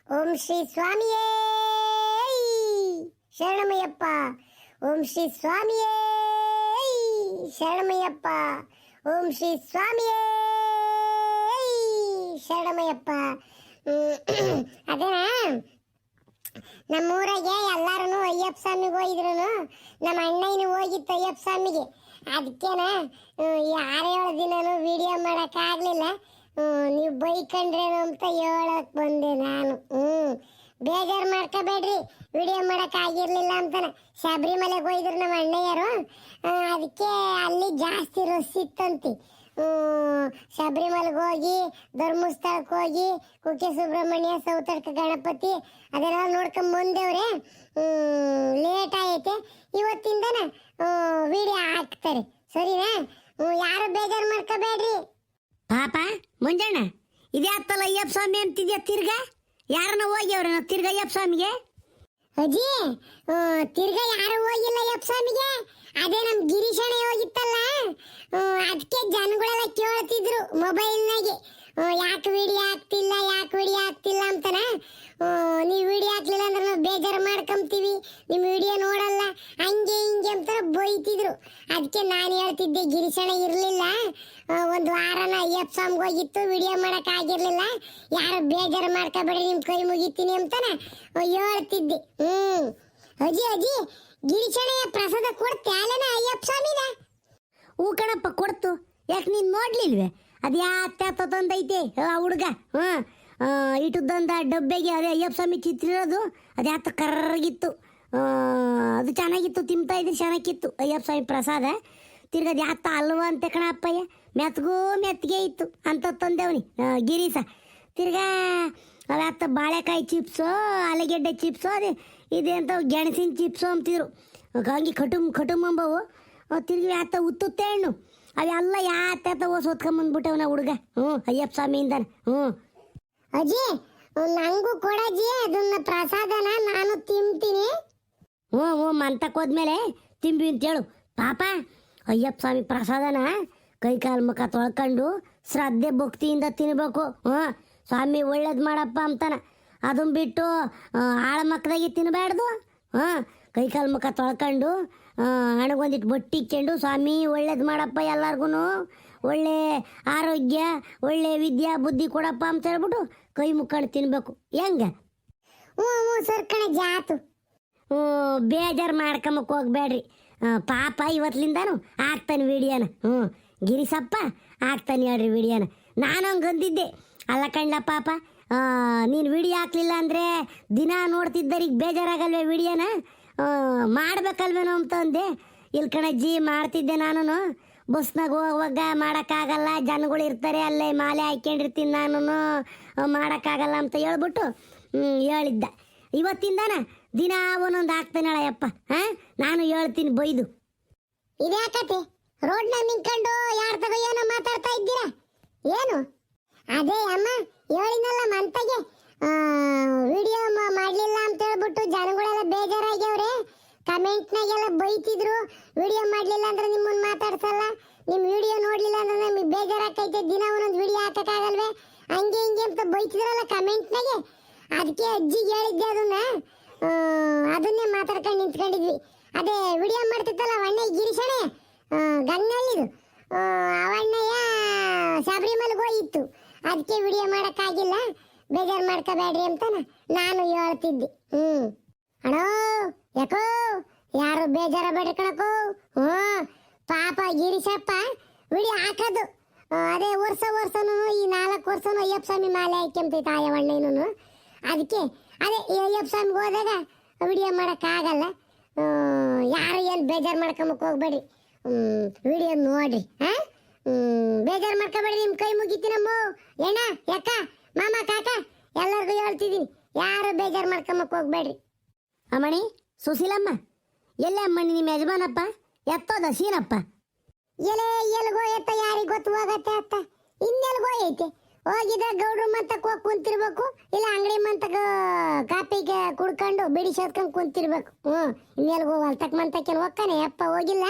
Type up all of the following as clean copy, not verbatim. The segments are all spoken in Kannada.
ಓಂ ಶ್ರೀ ಸ್ವಾಮಿಯೇ ಶರಣಮಯ್ಯಪ್ಪ. ಓಂ ಶ್ರೀ ಸ್ವಾಮಿಯೇ ಶರಣಮಯ್ಯಪ್ಪ. ಓಂ ಶ್ರೀ ಸ್ವಾಮಿಯೇ ಶರಣಮಯ್ಯಪ್ಪ. ಅದೇನಾ ನಮ್ಮೂರಾಗೆ ಎಲ್ಲಾರು ಅಯ್ಯಪ್ಪ ಸ್ವಾಮಿಗೆ ಹೋಗಿದ್ರು. ನಮ್ಮ ಅಣ್ಣಯ್ಯನು ಹೋಗಿತ್ತು ಅಯ್ಯಪ್ಪ ಸ್ವಾಮಿಗೆ. ಅದಕ್ಕೇನ 6-7 ದಿನನೂ ವಿಡಿಯೋ ಮಾಡೋಕ್ಕಾಗಲಿಲ್ಲ. ನೀವು ಬೈಕೊಂಡ್ರೇನು ಅಂತ ಹೇಳಕ್ ಬಂದೆ ನಾನು. ಬೇಜಾರು ಮಾಡ್ಕೋಬೇಡ್ರಿ, ವಿಡಿಯೋ ಮಾಡೋಕ್ಕಾಗಿರ್ಲಿಲ್ಲ ಅಂತಾನೆ. ಶಬರಿಮಲೆಗೆ ಹೋಗಿದ್ರು ನಮ್ಮ ಅಣ್ಣಯ್ಯರು. ಅದಕ್ಕೆ ಅಲ್ಲಿ ಜಾಸ್ತಿ ರಸ್ ಇತ್ತಂತೆ. ಶಬರಿಮಲೆಗೆ ಹೋಗಿ, ಧರ್ಮಸ್ಥಳಕ್ಕೆ ಹೋಗಿ, ಕುಕ್ಕೆ ಸುಬ್ರಹ್ಮಣ್ಯ, ಸೌತಡ್ಕ ಗಣಪತಿ ಅದೆಲ್ಲ ನೋಡ್ಕೊಂಡ್ ಬಂದೇವ್ರೆ. ಲೇಟ್ ಆಗೈತೆ. ಇವತ್ತಿಂದನ ವಿಡಿಯೋ ಹಾಕ್ತಾರೆ, ಸರಿನಾ? ಯಾರು ಬೇಜಾರು ಮಾಡ್ಕೋಬೇಡ್ರಿ. ಪಾಪ ಮುಂಜಾನ ಇದ್ಯಾತ್ತಲ್ಲ ಅಯ್ಯಪ್ಪ ಸ್ವಾಮಿ ಅಂತಿದ್ಯಾ? ತಿರ್ಗಾ ಯಾರನ್ನ ಹೋಗ್ಯವ್ರ ತಿರ್ಗಾ ಅಯ್ಯಪ್ಪ ಸ್ವಾಮಿಗೆ? ಅಜ್ಜಿ, ತಿರ್ಗಾ ಯಾರು ಹೋಗಿಲ್ಲ ಅಯ್ಯಪ್ಪ ಸ್ವಾಮಿಗೆ. ಅದೇ ನಮ್ ಗಿರೀಶಣ್ಣ ಹೋಗಿತ್ತಲ್ಲ, ಅದಕ್ಕೆ ಜನಗಳೆಲ್ಲ ಕೇಳ್ತಿದ್ರು ಮೊಬೈಲ್ನಾಗೆ, ಯಾಕೆ ವಿಡಿಯೋ ಆಗ್ತಿಲ್ಲ ಅಂತಾನ. ನೀವು ವಿಡಿಯೋ ಹಾಕ್ಲಿಲ್ಲ ಅಂದ್ರೆ ನಾವು ಬೇಜಾರು ಮಾಡ್ಕೊಂತೀವಿ, ನಿಮ್ಮ ವಿಡಿಯೋ ನೋಡಲ್ಲ, ಹಂಗೆ ಹಿಂಗೆ ಅಂತಾರ ಬೈತಿದ್ರು. ಅದಕ್ಕೆ ನಾನು ಹೇಳ್ತಿದ್ದೆ, ಗಿರೀಶಣ್ಣ ಇರಲಿಲ್ಲ, ಒಂದು ವಾರನ ಅಯ್ಯಪ್ಪ ಸ್ವಾಮಿಗೆ ಹೋಗಿತ್ತು, ವಿಡಿಯೋ ಮಾಡೋಕ್ಕಾಗಿರ್ಲಿಲ್ಲ, ಯಾರು ಬೇಜಾರು ಮಾಡ್ಕೋಬೇಡಿ, ನಿಮ್ಮ ಕೈ ಮುಗಿತೀನಿ ಅಂತಾನ ಹೇಳ್ತಿದ್ದೆ. ಅಜ್ಜಿ, ಗಿರೀಶಣ್ಣಯ್ಯ ಪ್ರಸಾದ ಕೊಡ್ತೆ ಅಲ್ಲನ ಅಯ್ಯಪ್ಪ ಸ್ವಾಮಿನ? ಹೂ ಕಣಪ್ಪ, ಕೊಡ್ತು. ಯಾಕೆ ನೀನು ನೋಡ್ಲಿಲ್ವೇ? ಅದು ಯಾತ ತಂದೈತೆ ಆ ಹುಡುಗ. ಇಟ್ಟುದಂದ ಡಬ್ಬೆಗೆ ಅದೇ ಅಯ್ಯಪ್ಪ ಸ್ವಾಮಿ ಚಿತ್ರ ಇರೋದು. ಅದು ಯಾತ ಕರ್ರಗಿತ್ತು, ಅದು ಚೆನ್ನಾಗಿತ್ತು, ತಿಂತಾ ಇದ್ರೆ ಚೆನ್ನಾಗಿತ್ತು ಅಯ್ಯಪ್ಪ ಸ್ವಾಮಿ ಪ್ರಸಾದ. ತಿರ್ಗದು ಯಾತ ಅಲ್ವಾ ಅಂತ ಕಣಪ್ಪಯ್ಯ, ಮೆತ್ತಿಗೆ ಇತ್ತು ಅಂತ ತಂದೆವನಿ ಗಿರೀಶ. ತಿರ್ಗಾ ಅವ್ಯಾತ ಬಾಳೆಕಾಯಿ ಚಿಪ್ಸು, ಆಲೂಗೆಡ್ಡೆ ಚಿಪ್ಸು, ಇದೆ ಅಂತ ಗೆಣಸಿನ ಚಿಪ್ಸು ಅಂತಿದ್ರು. ಹಂಗೆ ಕಟುಮ್ ಅಂಬವು. ತಿರ್ಗಿ ಯಾತ ಉತ್ತುತ್ತೆ ಹಣ್ಣು ಅವೆಲ್ಲ ಯಾತ ಓದ್ಕೊಂಬಂದ್ಬಿಟ್ಟವನ ಹುಡುಗ. ಅಯ್ಯಪ್ಪ ಸ್ವಾಮಿಯಿಂದಾನೆ. ಅಜ್ಜಿ, ನಂಗೂ ಕೊಡಜ್ಜಿ ಅದನ್ನ ಪ್ರಸಾದನ, ನಾನು ತಿಂತೀನಿ. ಮಂತಕ್ಕೆ ಹೋದ್ಮೇಲೆ ತಿಂಬಿ ಅಂತೇಳು. ಪಾಪ ಅಯ್ಯಪ್ಪ ಸ್ವಾಮಿ ಪ್ರಸಾದನ ಕೈ ಕಾಲು ಮುಖ ತೊಳ್ಕೊಂಡು ಶ್ರದ್ಧೆ ಭಕ್ತಿಯಿಂದ ತಿನ್ಬೇಕು. ಸ್ವಾಮಿ ಒಳ್ಳೇದು ಮಾಡಪ್ಪ ಅಂತಾನ. ಅದನ್ನ ಬಿಟ್ಟು ಆಳ ಮಕ್ಕದಾಗೆ ತಿನ್ನಬಾರ್ದು. ಕೈ ಕಾಲು ಮುಖ ತೊಳ್ಕೊಂಡು ಹಣಗೊಂದಿಟ್ಟು ಬೊಟ್ಟಿ ಇಕ್ಕೊಂಡು, ಸ್ವಾಮಿ ಒಳ್ಳೇದು ಮಾಡಪ್ಪ, ಎಲ್ಲಾರ್ಗು ಒಳ್ಳೆ ಆರೋಗ್ಯ, ಒಳ್ಳೆ ವಿದ್ಯಾ ಬುದ್ಧಿ ಕೊಡಪ್ಪ ಅಂತ ಹೇಳ್ಬಿಟ್ಟು ಕೈ ಮುಕ್ಕೊಂಡು ತಿನ್ಬೇಕು. ಹೆಂಗ? ಸರ್ಕಣ ಜಾತು. ಬೇಜಾರು ಮಾಡ್ಕೊಂಬಕ್ಕೆ ಹೋಗ್ಬೇಡ್ರಿ. ಪಾಪ ಇವತ್ತಿಂದಾನು ಹಾಕ್ತಾನೆ ವಿಡಿಯೋನ. ಗಿರಿಸಪ್ಪ ಹಾಕ್ತಾನೆ ಹೇಳ್ರಿ ವಿಡಿಯೋನ. ನಾನು ಹಂಗೆ ಅಂದಿದ್ದೆ, ಅಲ್ಲ ಕಣ್ಲ ಪಾಪ, ನೀನು ವಿಡಿಯೋ ಹಾಕ್ಲಿಲ್ಲ ಅಂದರೆ ದಿನ ನೋಡ್ತಿದ್ದರಿಗೆ ಬೇಜಾರಾಗಲ್ವೇ ವಿಡಿಯೋನ? ಮಾಡ್ಬೇಕಲ್ವೇನೋ ಅಂತ ಅಂದೆ. ಇಲ್ಲಿ ಕಣಜ್ಜಿ ಮಾಡ್ತಿದ್ದೆ ನಾನು. ಬಸ್ನಾಗ ಹೋಗುವಾಗ ಮಾಡೋಕ್ಕಾಗಲ್ಲ, ಜನಗಳು ಇರ್ತಾರೆ, ಅಲ್ಲೇ ಮಾಲೆ ಹಾಕ್ಕೊಂಡಿರ್ತೀನಿ ನಾನು, ಮಾಡೋಕ್ಕಾಗಲ್ಲ ಅಂತ ಹೇಳ್ಬಿಟ್ಟು ಹೇಳಿದ್ದ. ಇವತ್ತಿಂದಾನ ದಿನ ಒಂದೊಂದು ಹಾಕ್ತಾನೆ ಅಳಯಪ್ಪ. ನಾನು ಹೇಳ್ತೀನಿ ಬೈದು. ಇದ್ಯಾಕತೆ ರೋಡ್ನಾಗ ನಿಂತ್ಕೊಂಡು ಯಾರ ತಗೋ ಏನೋ ಮಾತಾಡ್ತಾ ಇದ್ದೀರಾ? ಏನು? ಅದೇ ಅಮ್ಮ ಹೇಳಿನಲ್ಲ ಮಂತಗೆ, ವಿಡಿಯೋ ಮಾಡಲಿಲ್ಲ ಅಂತ ಹೇಳ್ಬಿಟ್ಟು ಜನಗಳೆಲ್ಲ ಬೇಜಾರಾಗ್ಯವ್ರೆ. ಕಮೆಂಟ್ನಾಗೆಲ್ಲ ಬೈತಿದ್ರು, ವಿಡಿಯೋ ಮಾಡಲಿಲ್ಲ ಅಂದ್ರೆ ನಿಮ್ಮನ್ನು ಮಾತಾಡ್ಸಲ್ಲ, ನಿಮ್ಮ ವಿಡಿಯೋ ನೋಡಲಿಲ್ಲ ಅಂದ್ರೆ ನಮಗೆ ಬೇಜಾರಾಗ್ತೈತೆ, ದಿನ ಒಂದೊಂದು ವಿಡಿಯೋ ಹಾಕೋಕ್ಕಾಗಲ್ವೇ, ಹಂಗೆ ಹಿಂಗೆ ಅಂತ ಬೈತಿದ್ರಲ್ಲ ಕಮೆಂಟ್ನಾಗೆ. ಅದಕ್ಕೆ ಅಜ್ಜಿಗೆ ಹೇಳಿದ್ದೆ, ಅದನ್ನೇ ಮಾತಾಡ್ಕೊಂಡು ನಿಂತ್ಕೊಂಡಿದ್ವಿ. ಅದೇ ವಿಡಿಯೋ ಮಾಡ್ತಿತ್ತಲ್ಲ ಅವಣ್ಣಯ್ಯ ಗಿರೀಶಣ್ಣ ಗಂಗನಳ್ಳಿದು, ಅವಣ್ಣಯ್ಯ ಶಬರಿಮಲೆಗೆ ಹೋಗಿತ್ತು, ಅದಕ್ಕೆ ವಿಡಿಯೋ ಮಾಡೋಕ್ಕಾಗಿಲ್ಲ, ಬೇಜಾರು ಮಾಡ್ಕೋಬೇಡ್ರಿ ಅಂತ ನಾನು ಹೇಳ್ತಿದ್ದೆ. ಅಣ್ಣ ಯಾಕೋ ಯಾರು ಬೇಜಾರ ಬೇಡ್ರಿ ಕಣಕೋ. ಪಾಪ ಗಿರೀಶಪ್ಪ ವಿಡಿಯೋ ಹಾಕೋದು, ಅದೇ ವರ್ಷನೂ ಈ 4 ವರ್ಷನೂ ಅಯ್ಯಪ್ಪ ಸ್ವಾಮಿ ಮಾಲೆ ಹಾಕ್ಯಂತೈತೆ ಆಯವಣ್ಣನು. ಅದಕ್ಕೆ ಅದೇ ಅಯ್ಯಪ್ಪ ಸ್ವಾಮಿಗೆ ಹೋದಾಗ ವಿಡಿಯೋ ಮಾಡೋಕ್ಕಾಗಲ್ಲ. ಯಾರು ಏನು ಬೇಜಾರು ಮಾಡ್ಕೊಂಬಕ್ಕೆ ಹೋಗ್ಬೇಡ್ರಿ, ವಿಡಿಯೋ ನೋಡ್ರಿ. ಬೇಜಾರು ಮಾಡ್ಕೋಬೇಡ್ರಿ, ನಿಮ್ಮ ಕೈ ಮುಗಿತೀನಮ್ಮ. ಏನ ಯಾಕ ಮಾಮ ಕಾಕ ಎಲ್ಲರಿಗೂ ಹೇಳ್ತಿದ್ದೀನಿ, ಯಾರು ಬೇಜಾರು ಮಾಡ್ಕೊಂಬಕ್ಕೆ ಹೋಗ್ಬೇಡ್ರಿ. ಅಮ್ಮಣಿ ಸುಶೀಲಮ್ಮ ಎಲ್ಲೇ ಅಮ್ಮಣಿ ನಿಮ್ಮ ಯಜಮಾನಪ್ಪ? ಎತ್ತೋದ ಸೀನಪ್ಪ? ಎಲ್ಗೋ ಎತ್ತ ಯಾರಿಗೆ ಗೊತ್ತು ಹೋಗತ್ತೆ ಅತ್ತ. ಇನ್ನೆಲ್ಗೋ ಐತೆ ಹೋಗಿದ್ರೆ ಗೌಡ್ರು ಮಂತಕ್ಕೆ ಹೋಗಿ ಕುಂತಿರ್ಬೇಕು, ಇಲ್ಲ ಅಂಗಡಿ ಮಂತಕ್ಕೆ ಕಾಪಿಗೆ ಕುಡ್ಕೊಂಡು ಬಿಡಿ ಸೋದ್ಕೊಂಡು ಕುಂತಿರ್ಬೇಕು. ಇನ್ನೆಲ್ಗೋ ಹೊಲ್ತಕ್ ಮಂತಕ್ಕೆ ಹೋಗ್ತಾನೆ ಅಪ್ಪ, ಹೋಗಿಲ್ಲ.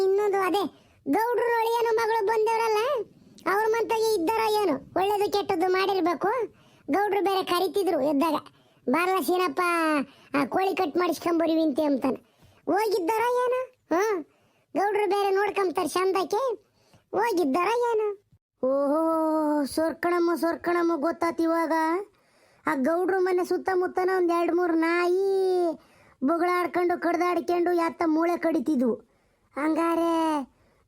ಇನ್ನೊಂದು ಅದೇ ಗೌಡ್ರು ಒಳ್ಳೆಯೇನೋ ಮಗಳು ಬಂದವರಲ್ಲ, ಅವ್ರ ಮಂತಗೆ ಇದ್ದಾರೋ ಏನು, ಒಳ್ಳೇದು ಕೆಟ್ಟದ್ದು ಮಾಡಿರ್ಬೇಕು. ಗೌಡ್ರು ಬೇರೆ ಕರಿತಿದ್ರು ಎದ್ದಾಗ, ಬಾರಲ್ಲ ಸೀನಪ್ಪ ಕೋಳಿ ಕಟ್ ಮಾಡಿಸ್ಕೊಂಬರಿವಿಂತೆ ಅಂತಾನೆ. ಹೋಗಿದ್ದಾರ ಏನು? ಗೌಡ್ರು ಬೇರೆ ನೋಡ್ಕೊಂತಾರೆ ಚಂದಕ್ಕೆ, ಹೋಗಿದ್ದಾರ ಏನು? ಓಹೋ, ಸೊರ್ಕಣಮ್ಮ ಗೊತ್ತಾತ್ ಇವಾಗ. ಆ ಗೌಡ್ರು ಮನೆ ಸುತ್ತಮುತ್ತನ ಒಂದು 2-3 ನಾಯಿ ಬೊಗಳಾಡ್ಕೊಂಡು ಕಡ್ದಾಡ್ಕೊಂಡು ಯಾತ ಮೂಳೆ ಕಡಿತಿದ್ವು. ಹಂಗಾರೆ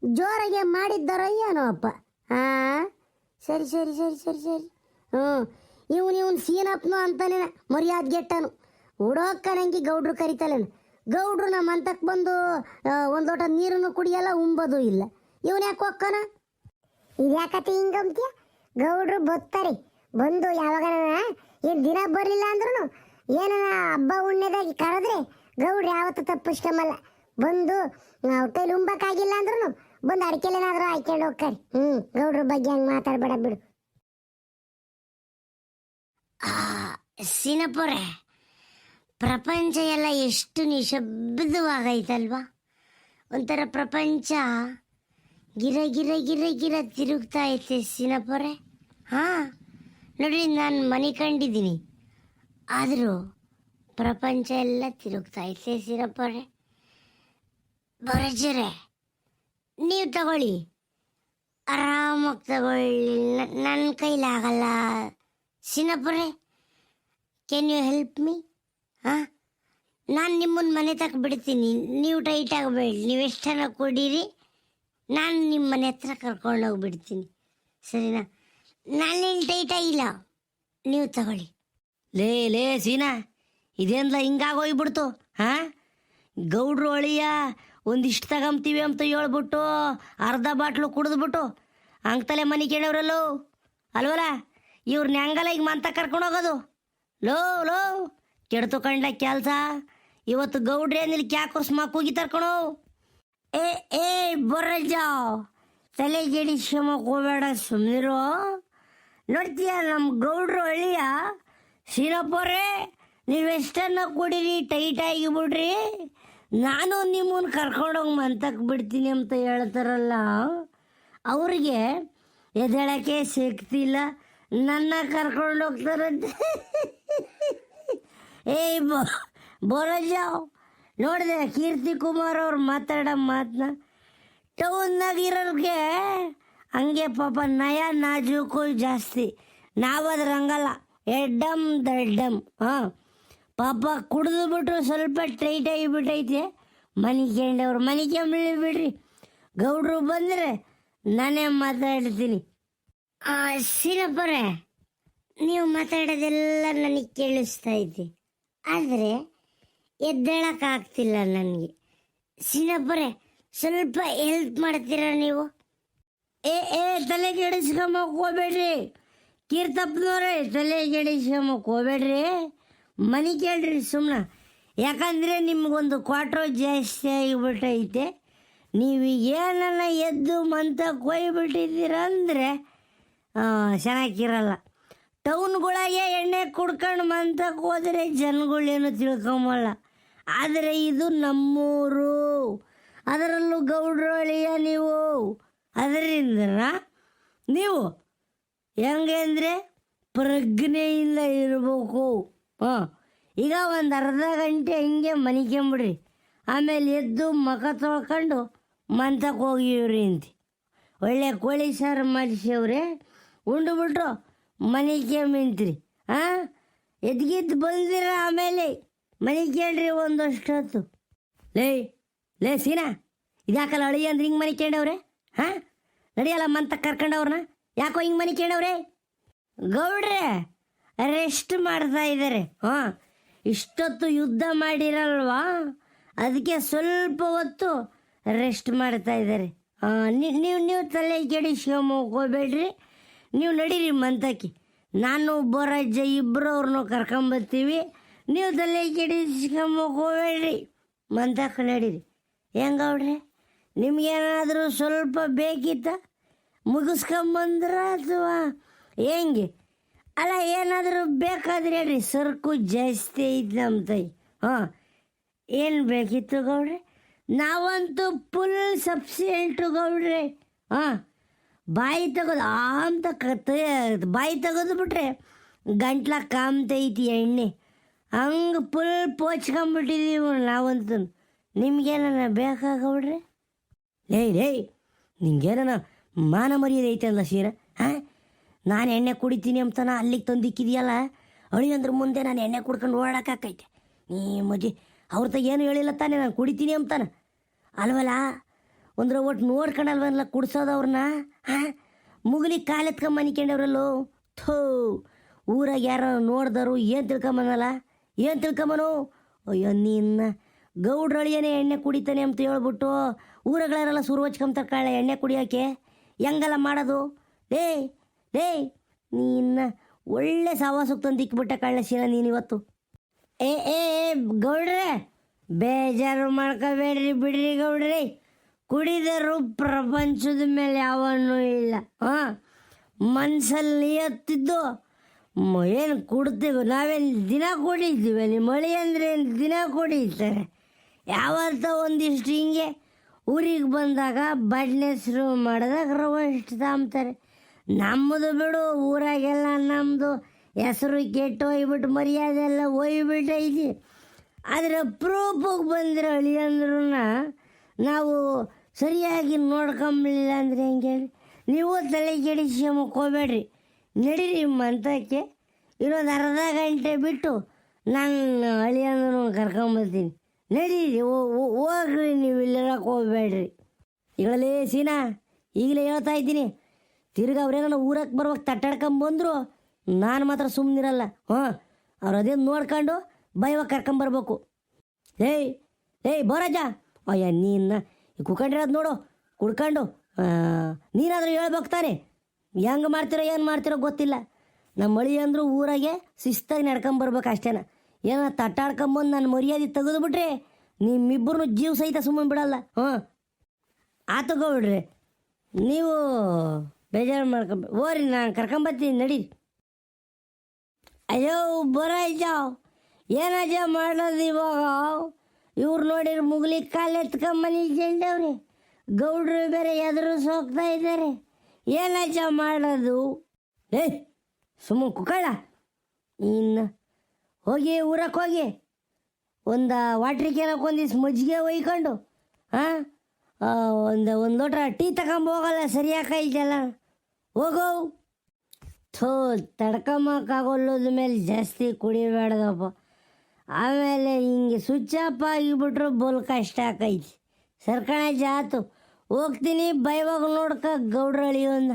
ಜೋರಾಗೆ ಮಾಡಿದ್ದಾರ ಏನೋ ಅಪ್ಪ. ಸರಿ. ಇವನು ಸೀನಪ್ಪನು ಅಂತಾನೆ ಮರ್ಯಾದೆ ಗೆಟ್ಟನು. ಹುಡೋಕ್ಕ ನಂಗೆ ಗೌಡ್ರು ಕರಿತಲೇನು. ಗೌಡ್ರು ನಮ್ಮ ಅಂತಕ್ಕೆ ಬಂದು ಒಂದು ಲೋಟ ನೀರನ್ನು ಕುಡಿಯಲ್ಲ, ಉಂಬೋದು ಇಲ್ಲ. ಇವನು ಯಾಕೆ ಹೋಗ್ಕನ? ಇದ್ಯಾಕತಿ ಹಿಂಗಂತೀಯ? ಗೌಡ್ರು ಬರ್ತಾರೆ, ಬಂದು ಯಾವಾಗ ಏನು ದಿನ ಬರಲಿಲ್ಲ ಅಂದ್ರೂ ಏನ ಹಬ್ಬ ಹುಣ್ಣೆದಾಗಿ ಕರೆದ್ರೆ ಗೌಡ್ರು ಯಾವತ್ತೂ ತಪ್ಪಿಸ್ಕೊಂಬಲ್ಲ. ಬಂದು ಕೈಲಿ ಉಂಬಕ್ಕಾಗಿಲ್ಲ ಅಂದ್ರೂ ಬಂದು ಅಡಿಕೆಲೇನಾದ್ರೂ ಹಾಕ್ಕೊಂಡು ಹೋಗ್ತಾರೆ. ಗೌಡ್ರ ಬಗ್ಗೆ ಹಂಗೆ ಮಾತಾಡ್ಬೇಡ ಬಿಡು. ಸೀನಪ್ಪರೇ, ಪ್ರಪಂಚ ಎಲ್ಲ ಎಷ್ಟು ನಿಶಬ್ದವಾಗೈತಲ್ವಾ? ಒಂಥರ ಪ್ರಪಂಚ ಗಿರ ತಿರುಗ್ತಾ ಐತೆ ಸೀನಪ್ಪರೇ. ನೋಡಿ, ನಾನು ಮನೆ ಕಂಡಿದ್ದೀನಿ, ಆದರೂ ಪ್ರಪಂಚ ಎಲ್ಲ ತಿರುಗ್ತಾ ಐತೆ ಸೀನಪ್ಪರೇ. ಬರಜರೆ, ನೀವು ತಗೊಳ್ಳಿ, ಆರಾಮಾಗಿ ತಗೊಳ್ಳಿ, ನನ್ನ ಕೈಲಾಗಲ್ಲ ಸೀನಪ್ಪರೇ. Can you help me? ನಾನು ನಿಮ್ಮನ್ನು ಮನೆ ತಕ್ಕ ಬಿಡ್ತೀನಿ, ನೀವು ಟೈಟ್ ಆಗಬೇಡಿ. ನೀವು ಎಷ್ಟನ್ನ ಕೊಡಿರಿ, ನಾನು ನಿಮ್ಮ ಮನೆ ಹತ್ರ ಕರ್ಕೊಂಡೋಗಿ ಬಿಡ್ತೀನಿ, ಸರಿನಾ? ನಾನೇನು ಟೈಟ್ ಆಗಿಲ್ಲ, ನೀವು ತಗೊಳ್ಳಿ. ಲೇ ಸೀನಾ, ಇದೇನ್ಲ ಹಿಂಗಾಗೋಗ್ಬಿಡ್ತು. ಗೌಡ್ರು ಅಳಿಯ ಒಂದಿಷ್ಟು ತಗೊಂತೀವಿ ಅಂತ ಹೇಳ್ಬಿಟ್ಟು ಅರ್ಧ ಬಾಟ್ಲು ಕುಡಿದ್ಬಿಟ್ಟು ಹಂಗ್ತಲೆ ಮನೆ ಕೇಳವ್ರಲ್ಲೋ ಅಲ್ವಲ್ಲ? ಇವ್ರನ್ನ ಹೆಂಗಲ್ಲ ಈಗ ಮಂತ ಕರ್ಕೊಂಡು ಹೋಗೋದು? ಲೋ ಕೆಡ್ತು ಕಂಡ ಕೆಲಸ. ಇವತ್ತು ಗೌಡ್ರೆ ಏನಿಲ್ಲ ಕ್ಯಾಕರ್ಸ್ ಮಕ್ಕೂಗಿ ತರ್ಕೊಣೋ. ಏ ಬರಜಾವ್, ತಲೆ ಗೆಡಿಸ್ಕೊಂಬಕ್ಕೆ ಹೋಗಬೇಡ, ಸುಮ್ಮನಿರೋ. ನೋಡ್ತೀಯ, ನಮ್ಮ ಗೌಡ್ರು ಅಳಿಯ ಸೀನಪ್ಪರೇ, ನೀವೆಷ್ಟನ್ನ ಕುಡೀರಿ, ಟೈಟಾಗಿ ಬಿಡ್ರಿ, ನಾನು ನಿಮ್ಮನ್ನು ಕರ್ಕೊಂಡೋಗಿ ಮಂತಕ್ಕೆ ಬಿಡ್ತೀನಿ ಅಂತ ಹೇಳ್ತಾರಲ್ಲ, ಅವ್ರಿಗೆ ಎದ್ದೇಳಕ್ಕೆ ಸಿಗ್ತಿಲ್ಲ, ನನ್ನ ಕರ್ಕೊಂಡೋಗ್ತಾರಂತೆ. ಬೋರಜಾವ್, ನೋಡಿದೆ ಕೀರ್ತಿ ಕುಮಾರ್ ಅವ್ರು ಮಾತಾಡೋ ಮಾತನ್ನ? ಟೌನ್ನಾಗ ಇರೋರಿಗೆ ಹಂಗೆ ಪಾಪ ನಯ ನಾಜೂಕು ಜಾಸ್ತಿ. ನಾವಾದ್ರೆ ಹಂಗಲ್ಲ, ಎಡ್ಡಮ್ ದಡ್ಡಮ್. ಪಾಪ ಕುಡಿದ್ಬಿಟ್ಟು ಸ್ವಲ್ಪ ಟೈಟ್ ಆಗಿಬಿಟ್ಟೈತೆ. ಮನೆ ಕೆಂಬಳಿ ಬಿಡ್ರಿ, ಗೌಡ್ರು ಬಂದರೆ ನಾನೇ ಮಾತಾಡ್ತೀನಿ. ಸೀನಪ್ಪರೇ, ನೀವು ಮಾತಾಡೋದೆಲ್ಲ ನನಗೆ ಕೇಳಿಸ್ತಾ ಐತಿ, ಆದರೆ ಎದ್ದೇಳಕ್ಕಾಗ್ತಿಲ್ಲ ನನಗೆ. ಸೀನಪ್ಪರೇ, ಸ್ವಲ್ಪ ಹೆಲ್ಪ್ ಮಾಡ್ತೀರಾ ನೀವು? ತಲೆ ಕೆಡಿಸ್ಕೊಂಬಕ್ಕೆ ಹೋಗ್ಬೇಡ್ರಿ ಕೀರ್ತಪ್ಪನವ್ರೆ, ತಲೆ ಕೆಡಿಸ್ಕೊಂಬಕ್ಕೆ ಹೋಗ್ಬೇಡ್ರಿ, ಮನೆ ಕೇಳ್ರಿ ಸುಮ್ಮನೆ. ಯಾಕಂದರೆ ನಿಮ್ಗೊಂದು ಕ್ವಾಟ್ರೋ ಜಾಸ್ತಿ ಆಗಿಬಿಟ್ಟೈತೆ. ನೀವು ಏನನ್ನ ಎದ್ದು ಮಂತಕ್ಕೆ ಹೋಗ್ಬಿಟ್ಟಿದ್ದೀರಂದರೆ ಚೆನ್ನಾಗಿರಲ್ಲ. ಟೌನ್ಗಳಾಗೆ ಎಣ್ಣೆ ಕುಡ್ಕೊಂಡು ಮಂತಕ್ಕೆ ಹೋದರೆ ಜನಗಳೇನು ತಿಳ್ಕೊಂಬಲ್ಲ. ಆದರೆ ಇದು ನಮ್ಮೂರು, ಅದರಲ್ಲೂ ಗೌಡ್ರು ಅಳಿಯ ನೀವು. ಅದರಿಂದ ನೀವು ಹೆಂಗೆ ಅಂದರೆ ಪ್ರಜ್ಞೆಯಿಂದ ಇರಬೇಕು. ಈಗ ಒಂದು ಅರ್ಧ ಗಂಟೆ ಹಿಂಗೆ ಮನಿಕೊಂಬಿಡ್ರಿ, ಆಮೇಲೆ ಎದ್ದು ಮುಖ ತೊಳ್ಕೊಂಡು ಮಂತಕ್ಕೆ ಹೋಗಿವ್ರಿ ಅಂತಿ. ಒಳ್ಳೆ ಕೋಳಿ ಸಾರು ಮಾಡಿಸವ್ರೆ, ಉಂಡುಬಿಟ್ರು ಮನೆಗೆ ಮಿಂತ್ರಿ. ಎದ್ಗಿದ್ದು ಬಂದಿರ, ಆಮೇಲೆ ಮನೆ ಕೇಳ್ರಿ ಒಂದಷ್ಟೊತ್ತು. ಲೇ ಸೀನಾ, ಇದ್ಯಾಕಲ್ಲ ಅಳಿ ಅಂದ್ರೆ ಹಿಂಗೆ ಮನೆ ಕೇಳವ್ರೆ? ನಡಿಯಲ್ಲ ಮಂತ ಕರ್ಕೊಂಡವ್ರನ್ನ ಯಾಕೋ ಹಿಂಗೆ ಮನೆ ಕೇಳವ್ರೆ? ಗೌಡ್ರೆ ರೆಸ್ಟ್ ಮಾಡ್ತಾ ಇದ್ದಾರೆ. ಇಷ್ಟೊತ್ತು ಯುದ್ಧ ಮಾಡಿರಲ್ವಾ, ಅದಕ್ಕೆ ಸ್ವಲ್ಪ ಹೊತ್ತು ರೆಸ್ಟ್ ಮಾಡ್ತಾ ಇದ್ದಾರೆ. ನೀವು ತಲೆ ಕೆಡಿಸ್ಕೊಂಬಕ್ಕೆ ಹೋಗ್ಬೇಡ್ರಿ, ನೀವು ನಡೀರಿ ಮಂತಕ್ಕೆ. ನಾನು ಬೋರಜ್ಜ ಇಬ್ಬರು ಅವ್ರನ್ನೂ ಕರ್ಕೊಂಬರ್ತೀವಿ. ನೀವು ತಲೆ ಕೆಡಿಸ್ಕೊಂಬಕ್ಕೆ ಹೋಗ್ಬೇಡ್ರಿ, ಮಂತಕ್ಕೆ ನಡೀರಿ. ಹೆಂಗವ್ರೆ, ನಿಮ್ಗೇನಾದರೂ ಸ್ವಲ್ಪ ಬೇಕಿತ್ತ? ಮುಗಿಸ್ಕೊಂಬಂದ್ರ ಅಥವಾ ಹೆಂಗೆ? ಅಲ್ಲ, ಏನಾದರೂ ಬೇಕಾದ್ರೆ ಹೇಳ್ರಿ, ಸರಕು ಜಾಸ್ತಿ ಐತೆ ನಮ್ಮ ತೈ. ಏನು ಬೇಕಿತ್ತು ಗೌಡ್ರೆ? ನಾವಂತೂ ಫುಲ್ ಸಫಿಷಿಯೆಂಟು ಗೌಡ್ರೆ. ಬಾಯಿ ತೆಗೆದು ಅಂತ ಬಾಯಿ ತೆಗೆದು ಬಿಟ್ರೆ ಗಂಟ್ಲ ಕಾಮ್ತೈತಿ ಎಣ್ಣೆ ಹಂಗೆ ಫುಲ್ ಪೋಚ್ಕೊಂಬಿಟ್ಟಿದ್ದೀವಿ ನಾವಂತೂ. ನಿಮ್ಗೇನ ಬೇಕಾಗಬಿಡ್ರಿ? ಲೇ ನಿಂಗೇನ ಮಾನ ಮರ್ಯಾದೆ ಐತೆ ಸೀನಾ? ಹಾಂ, ನಾನು ಎಣ್ಣೆ ಕುಡಿತೀನಿ ಅಂತನ ಅಲ್ಲಿಗೆ ತಂದಿಕ್ಕಿದೆಯಲ್ಲ, ಅಳಿಯಂದ್ರ ಮುಂದೆ ನಾನು ಎಣ್ಣೆ ಕುಡ್ಕೊಂಡು ಓಡಾಕೈತೆ. ನೀ ಮಜ್ಜಿ ಅವ್ರ ತ ಏನು ಹೇಳಿಲ್ಲ ತಾನೆ ನಾನು ಕುಡಿತೀನಿ ಅಂತಾನೆ ಅಲ್ವಲ್ಲ. ಅಂದ್ರೆ ಒಟ್ಟು ನೋಡ್ಕೊಂಡಲ್ವಲ್ಲ ಕುಡ್ಸೋದವ್ರನ್ನ. ಹಾಂ, ಮುಗಲಿ ಕಾಲೆತ್ಕೊಂಡ್ ಮನಿಕೊಂಡವ್ರಲ್ಲೋ. ಥೋ, ಊರಾಗ ಯಾರು ನೋಡ್ದರು ಏನು ತಿಳ್ಕೊಂಬನಲ್ಲ? ಏನು ತಿಳ್ಕೊಂಬನು? ಅಯ್ಯೋ ನಿನ್ನ ಗೌಡ್ರ ಅಳಿಯನೇ ಎಣ್ಣೆ ಕುಡಿತಾನೆ ಅಂತ ಹೇಳ್ಬಿಟ್ಟು ಊರುಗಳೆಲ್ಲ ಸುರು ಹಚ್ಕೊಂತಾರೆ ಕಾಳೆ ಎಣ್ಣೆ ಕುಡಿಯೋಕ್ಕೆ. ಹೆಂಗಲ್ಲ ಮಾಡೋದು? ಲೇ ನಿನ್ನ ಒಳ್ಳೆ ಸವಾಸಕ್ಕೆ ತಂದು ಇಕ್ಬಿಟ್ಟ ಕಳ್ಳ ಸೀನ ನೀನು ಇವತ್ತು. ಏ ಏ ಗೌಡ್ರೆ, ಬೇಜಾರು ಮಾಡ್ಕೋಬೇಡ್ರಿ ಬಿಡ್ರಿ ಗೌಡ್ರಿ. ಕುಡಿದರು ಪ್ರಪಂಚದ ಮೇಲೆ ಯಾವನ್ನೂ ಇಲ್ಲ. ಹಾಂ, ಮನ್ಸಲ್ಲಿ ನಿಯತ್ತಿದ್ದು ಏನು ಕುಡ್ತೀವಿ ನಾವೇನು ದಿನ ಕುಡಿತೀವಿ? ಅಲ್ಲಿ ಮಳೆ ಅಂದರೆ ಏನು ದಿನ ಕುಡಿತಾರೆ? ಯಾವತ್ತ ಒಂದಿಷ್ಟು ಹಿಂಗೆ ಊರಿಗೆ ಬಂದಾಗ ಬಡ್ನೆಸ್ರು ಮಾಡಿದಾಗ ರವೆ ಇಷ್ಟು ತಾಂಬ್ತಾರೆ. ನಮ್ಮದು ಬಿಡು, ಊರಾಗೆಲ್ಲ ನಮ್ಮದು ಹೆಸರು ಕೆಟ್ಟು ಹೋಗ್ಬಿಟ್ಟು ಮರ್ಯಾದೆ ಎಲ್ಲ ಹೋಗ್ಬಿಟ್ಟೈತಿ. ಆದರೆ ಪ್ರೂಫಿಗೆ ಬಂದಿರೋ ಅಳಿಯಂದ್ರೂ ನಾವು ಸರಿಯಾಗಿ ನೋಡ್ಕೊಂಬಿಲ್ಲ ಅಂದರೆ ಹೆಂಗೆ ಹೇಳಿ? ನೀವು ತಲೆ ಕೆಡಿಸ್ಕೊಂಬಕ್ಕೆ ಹೋಗ್ಬೇಡ್ರಿ. ನಡೀರಿ ಮಂತಕ್ಕೆ. ಇನ್ನೊಂದು ಅರ್ಧ ಗಂಟೆ ಬಿಟ್ಟು ನಾನು ಅಳಿಯಂದ್ರೂ ಕರ್ಕೊಂಬರ್ತೀನಿ. ನಡೀರಿ, ಹೋಗ್ರಿ, ನೀವು ಇಲ್ಲಿರಕ್ಕೆ ಹೋಗ್ಬೇಡ್ರಿ. ಈಗಲೇ ಸೀನಾ, ಈಗಲೇ ಹೇಳ್ತಾ ಇದ್ದೀನಿ, ತಿರ್ಗಿ ಅವ್ರೇನೋ ಊರಕ್ಕೆ ಬರ್ಬೇಕು ತಟ್ಟಾಡ್ಕೊಂಬಂದ್ರು ನಾನು ಮಾತ್ರ ಸುಮ್ಮನಿರಲ್ಲ. ಹಾಂ, ಅವ್ರು ಅದೇನು ನೋಡ್ಕೊಂಡು ಬೈವಾಗ ಕರ್ಕೊಂಬರ್ಬೇಕು. ಏಯ್ ಬರಜ, ಅಯ್ಯ ನೀನು ಕುತ್ಕೊಂಡಿರೋದು ನೋಡು ಕುಡ್ಕೊಂಡು. ನೀನಾದರೂ ಹೇಳ್ಬೇಕು ತಾನೆ, ಹೆಂಗೆ ಮಾಡ್ತಿರೋ ಏನು ಮಾಡ್ತಿರೋ ಗೊತ್ತಿಲ್ಲ. ನಮ್ಮ ಮಳಿ ಅಂದರೂ ಊರಾಗೆ ಶಿಸ್ತಾಗಿ ನಡ್ಕೊಂಬರ್ಬೇಕು ಅಷ್ಟೇನ. ಏನೋ ತಟ್ಟಾಡ್ಕೊಂಬಂದು ನಾನು ಮರ್ಯಾದೆ ತೆಗೆದುಬಿಟ್ರೆ ನಿಮ್ಮಿಬ್ಬರನ್ನು ಜೀವ ಸಹಿತ ಸುಮ್ಮನೆ ಬಿಡಲ್ಲ. ಹಾಂ, ಆತು ಗೌಡ್ರಿ, ನೀವು ಬೇಜಾರು ಓರಿ, ನಾನು ಕರ್ಕೊಂಬರ್ತೀನಿ ನಡಿ. ಅಯ್ಯೋ ಬರಜ್ಜ, ಏನಜ್ಜ ಮಾಡೋದು ಇವಾಗ? ಇವ್ರು ನೋಡಿರಿ ಮುಗ್ಲಿ ಕಾಲು ಎತ್ಕೊಂಬನಿಕೊಂಡವ್ರಿ, ಗೌಡ್ರು ಬೇರೆ ಎದುರು ಸೋಗ್ತಾ ಇದ್ದಾರೆ. ಏನಜ್ಜ ಮಾಡೋದು? ಸುಮ್ಮ ಕುಕ್ಕಳ. ಇನ್ನು ಹೋಗಿ ಊರಕ್ಕೆ ಹೋಗಿ ಒಂದು ವಾಟ್ರಿಗೆ ಏನಕ್ಕೆ ಒಂದಿವ್ಸ ಮಜ್ಜಿಗೆ ಒಯ್ಕೊಂಡು ಹಾಂ ಒಂದು ಲೋಟ ಟೀ ತಗೊಂಬೋಗಲ್ಲ, ಸರಿಯಾಕೈತಲ್ಲ, ಹೋಗೋ. ಥೋ, ತಡ್ಕೊಂಬಕ್ಕಾಗೋಲ್ಲದ ಮೇಲೆ ಜಾಸ್ತಿ ಕುಡಿಬೇಡ್ದಪ್ಪ. ಆಮೇಲೆ ಹಿಂಗೆ ಸ್ವಿಚ್ ಆಫ್ ಆಗಿಬಿಟ್ರು ಬೋಲ್ ಕಷ್ಟ ಆಕೈತಿ. ಸರ್ಕಣ ಜಾತು ಹೋಗ್ತೀನಿ, ಬೈವಾಗ ನೋಡ್ಕ ಗೌಡ್ರ ಅಳಿಯೋನ್ನ.